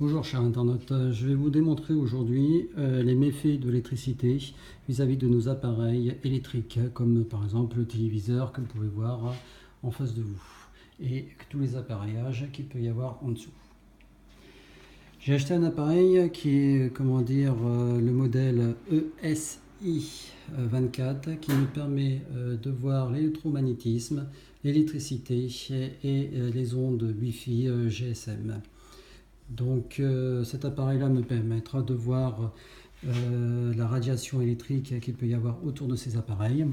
Bonjour chers internautes, je vais vous démontrer aujourd'hui les méfaits de l'électricité vis-à-vis de nos appareils électriques, comme par exemple le téléviseur que vous pouvez voir en face de vous, et tous les appareillages qu'il peut y avoir en dessous. J'ai acheté un appareil qui est, le modèle ESI 24 qui nous permet de voir l'électromagnétisme, l'électricité et les ondes Wi-Fi GSM. Donc cet appareil-là me permettra de voir la radiation électrique qu'il peut y avoir autour de ces appareils.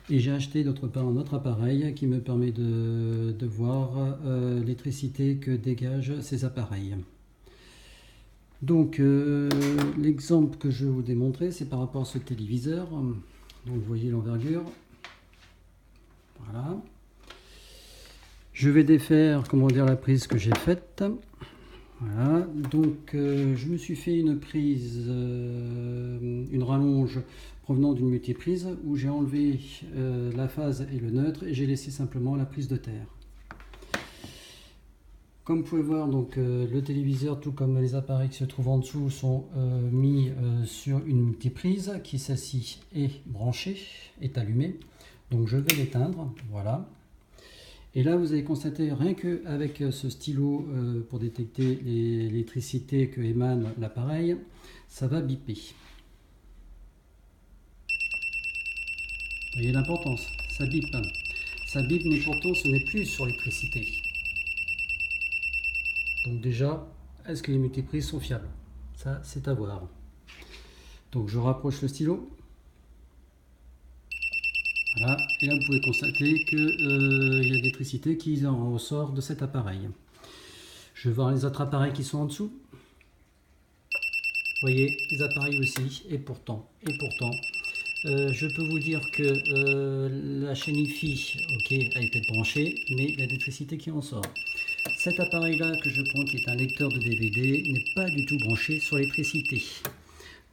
Et j'ai acheté d'autre part un autre appareil qui me permet de voir l'électricité que dégagent ces appareils. Donc l'exemple que je vais vous démontrer, c'est par rapport à ce téléviseur. Donc vous voyez l'envergure. Voilà. Je vais défaire la prise que j'ai faite. Voilà, donc je me suis fait une prise, une rallonge provenant d'une multiprise où j'ai enlevé la phase et le neutre et j'ai laissé simplement la prise de terre. Comme vous pouvez voir, donc, le téléviseur, tout comme les appareils qui se trouvent en dessous, sont mis sur une multiprise qui s'assit est branchée, est allumée. Donc je vais l'éteindre, voilà. Et là, vous avez constaté, rien qu'avec ce stylo pour détecter l'électricité que émane l'appareil, ça va biper. Vous voyez l'importance, ça bip. Ça bip, mais pourtant ce n'est plus sur l'électricité. Donc déjà, est-ce que les multiprises sont fiables? Ça, c'est à voir. Donc je rapproche le stylo. Voilà, et là vous pouvez constater qu'il y a de l'électricité qui en ressort de cet appareil. Je vais voir les autres appareils qui sont en dessous. Vous voyez, les appareils aussi, et pourtant, je peux vous dire que la chaîne Wi-Fi, ok, a été branchée, mais il y a de l'électricité qui en sort. Cet appareil-là que je prends, qui est un lecteur de DVD, n'est pas du tout branché sur l'électricité.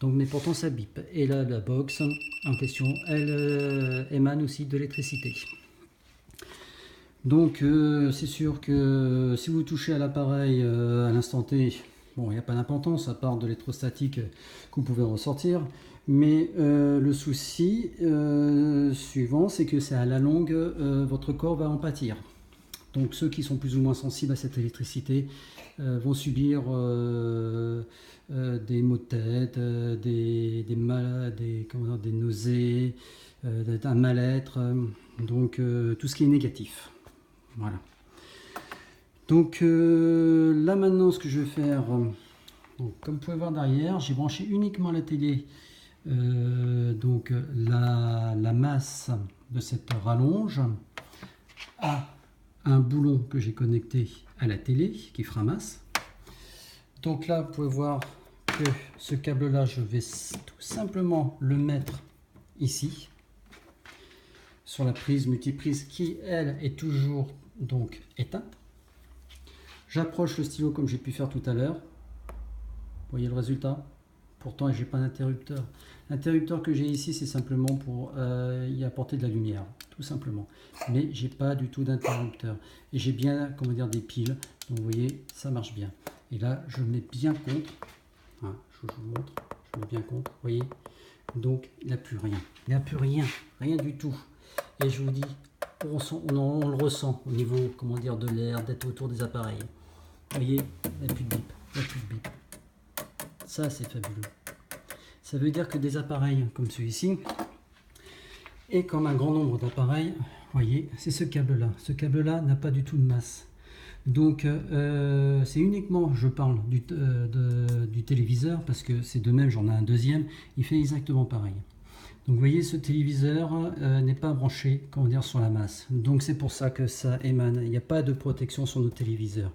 Donc, mais pourtant ça bip. Et là, la box en question, elle émane aussi de l'électricité. Donc c'est sûr que si vous touchez à l'appareil à l'instant T, bon, il n'y a pas d'importance à part de l'électrostatique que vous pouvez ressortir. Mais le souci suivant, c'est que c'est à la longue, votre corps va en pâtir. Donc ceux qui sont plus ou moins sensibles à cette électricité vont subir des maux de tête, des nausées, un mal-être, donc tout ce qui est négatif. Voilà. Donc là maintenant, ce que je vais faire, donc, comme vous pouvez voir derrière, j'ai branché uniquement la télé, donc la masse de cette rallonge à un boulon que j'ai connecté à la télé qui fera masse. Donc là, vous pouvez voir que ce câble-là, je vais tout simplement le mettre ici, sur la prise multiprise qui, elle, est toujours donc éteinte. J'approche le stylo comme j'ai pu faire tout à l'heure. Vous voyez le résultat? Pourtant, je n'ai pas d'interrupteur. L'interrupteur que j'ai ici, c'est simplement pour y apporter de la lumière, tout simplement. Mais j'ai pas du tout d'interrupteur. Et j'ai bien, des piles. Donc, vous voyez, ça marche bien. Et là, je mets bien contre. Hein, je vous montre. Je mets bien contre. Vous voyez? Donc, il n'y a plus rien. Il n'y a plus rien. Rien du tout. Et je vous dis, on le ressent au niveau, de l'air, d'être autour des appareils. Vous voyez, il n'y a plus de bip. Il n'y a plus de bip. Ça, c'est fabuleux. Ça veut dire que des appareils comme celui-ci, et comme un grand nombre d'appareils, voyez, c'est ce câble-là. Ce câble-là n'a pas du tout de masse. Donc, c'est uniquement, je parle du téléviseur, parce que c'est de même, j'en ai un deuxième, il fait exactement pareil. Donc, vous voyez, ce téléviseur n'est pas branché, sur la masse. Donc, c'est pour ça que ça émane. Il n'y a pas de protection sur nos téléviseurs.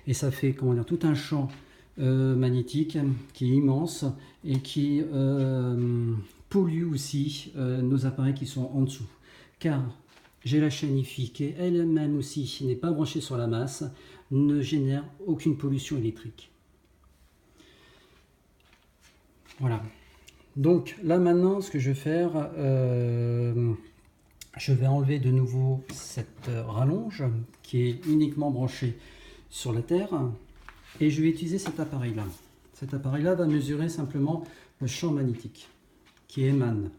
Et ça fait, tout un champ magnétique qui est immense et qui pollue aussi nos appareils qui sont en dessous. Car j'ai la chaîne Wi-Fi qui elle-même aussi n'est pas branchée sur la masse, ne génère aucune pollution électrique. Voilà. Donc là maintenant, ce que je vais faire, je vais enlever de nouveau cette rallonge qui est uniquement branchée sur la terre. Et je vais utiliser cet appareil-là. Cet appareil-là va mesurer simplement le champ magnétique qui émane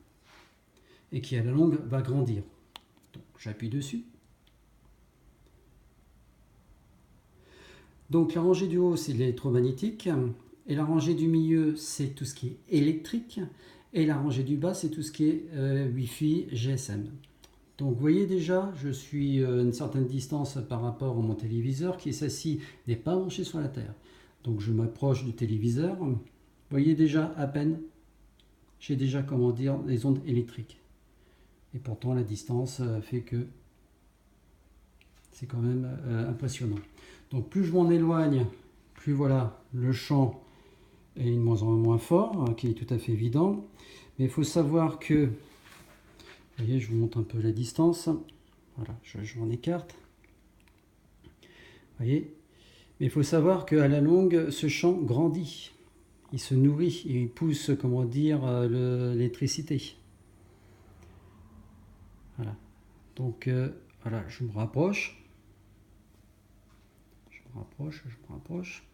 et qui à la longue va grandir. Donc j'appuie dessus. Donc la rangée du haut, c'est l'électromagnétique, et la rangée du milieu, c'est tout ce qui est électrique, et la rangée du bas, c'est tout ce qui est Wi-Fi, GSM. Donc vous voyez déjà, je suis à une certaine distance par rapport à mon téléviseur qui, celle-ci, n'est pas branché sur la terre. Donc je m'approche du téléviseur. Vous voyez déjà à peine, j'ai déjà, comment dire, les ondes électriques. Et pourtant la distance fait que c'est quand même impressionnant. Donc plus je m'en éloigne, plus voilà, le champ est de moins en moins fort, qui est tout à fait évident. Mais il faut savoir que, vous voyez, je vous montre un peu la distance. Voilà, je m'en écarte. Vous voyez, mais il faut savoir qu'à la longue, ce champ grandit. Il se nourrit, il pousse, comment dire, l'électricité. Voilà. Donc, voilà, je me rapproche. Je me rapproche.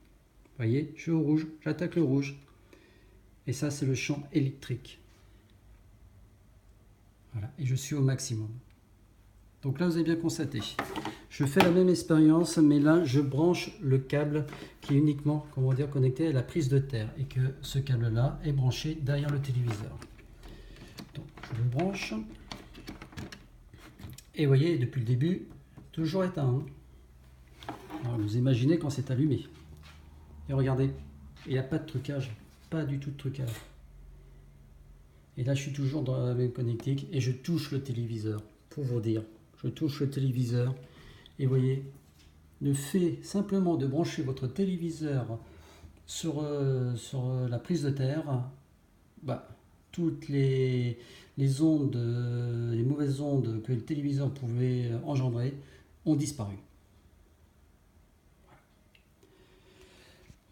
Vous voyez, je suis au rouge, j'attaque le rouge. Et ça, c'est le champ électrique. Voilà, et je suis au maximum. Donc là, vous avez bien constaté. Je fais la même expérience, mais là, je branche le câble qui est uniquement, comment dire, connecté à la prise de terre. Et que ce câble-là est branché derrière le téléviseur. Donc, je le branche. Et vous voyez, depuis le début, toujours éteint. Alors, vous imaginez quand c'est allumé. Et regardez, il n'y a pas de trucage. Pas du tout de trucage. Et là, je suis toujours dans la même connectique et je touche le téléviseur, pour vous dire. Je touche le téléviseur et vous voyez, le fait simplement de brancher votre téléviseur sur la prise de terre, bah, toutes les ondes, les mauvaises ondes que le téléviseur pouvait engendrer ont disparu.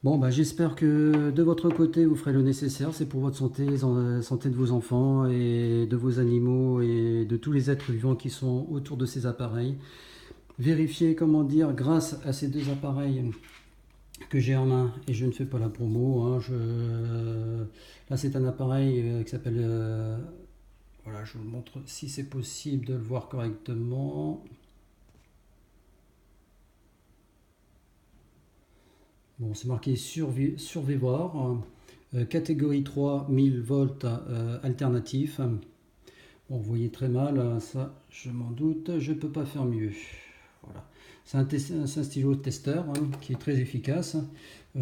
Bon, bah, j'espère que de votre côté, vous ferez le nécessaire. C'est pour votre santé, la santé de vos enfants et de vos animaux et de tous les êtres vivants qui sont autour de ces appareils. Vérifiez, comment dire, grâce à ces deux appareils que j'ai en main, et je ne fais pas la promo. Hein, là, c'est un appareil qui s'appelle... voilà, je vous montre si c'est possible de le voir correctement. Bon, c'est marqué Survivor, catégorie 3, 1000 volts alternatif. Bon, vous voyez très mal, ça je m'en doute, je ne peux pas faire mieux. Voilà. C'est un stylo testeur qui est très efficace.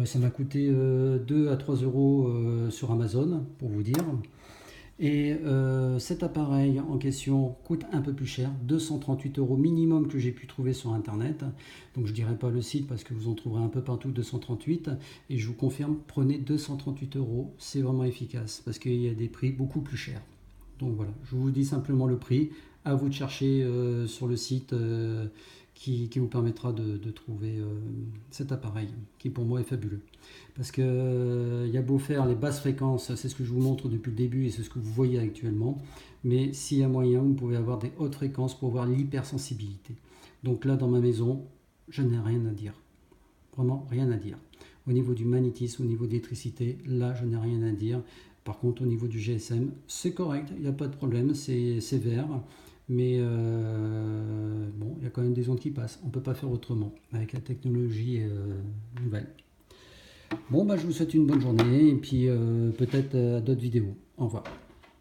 Ça m'a coûté 2 à 3 euros sur Amazon, pour vous dire. Et cet appareil en question coûte un peu plus cher, 238 euros minimum que j'ai pu trouver sur internet. Donc je ne dirai pas le site parce que vous en trouverez un peu partout 238. Et je vous confirme, prenez 238 euros, c'est vraiment efficace parce qu'il y a des prix beaucoup plus chers. Donc voilà, je vous dis simplement le prix. À vous de chercher sur le site qui vous permettra de trouver cet appareil qui pour moi est fabuleux. Parce que il y a beau faire les basses fréquences, c'est ce que je vous montre depuis le début et c'est ce que vous voyez actuellement, mais s'il y a moyen, vous pouvez avoir des hautes fréquences pour avoir l'hypersensibilité. Donc là, dans ma maison, je n'ai rien à dire. Vraiment rien à dire. Au niveau du magnétisme, au niveau de l'électricité, là, je n'ai rien à dire. Par contre, au niveau du GSM, c'est correct, il n'y a pas de problème, c'est vert. Mais bon, il y a quand même des ondes qui passent. On ne peut pas faire autrement avec la technologie nouvelle. Bon, bah, je vous souhaite une bonne journée et puis peut-être à d'autres vidéos. Au revoir.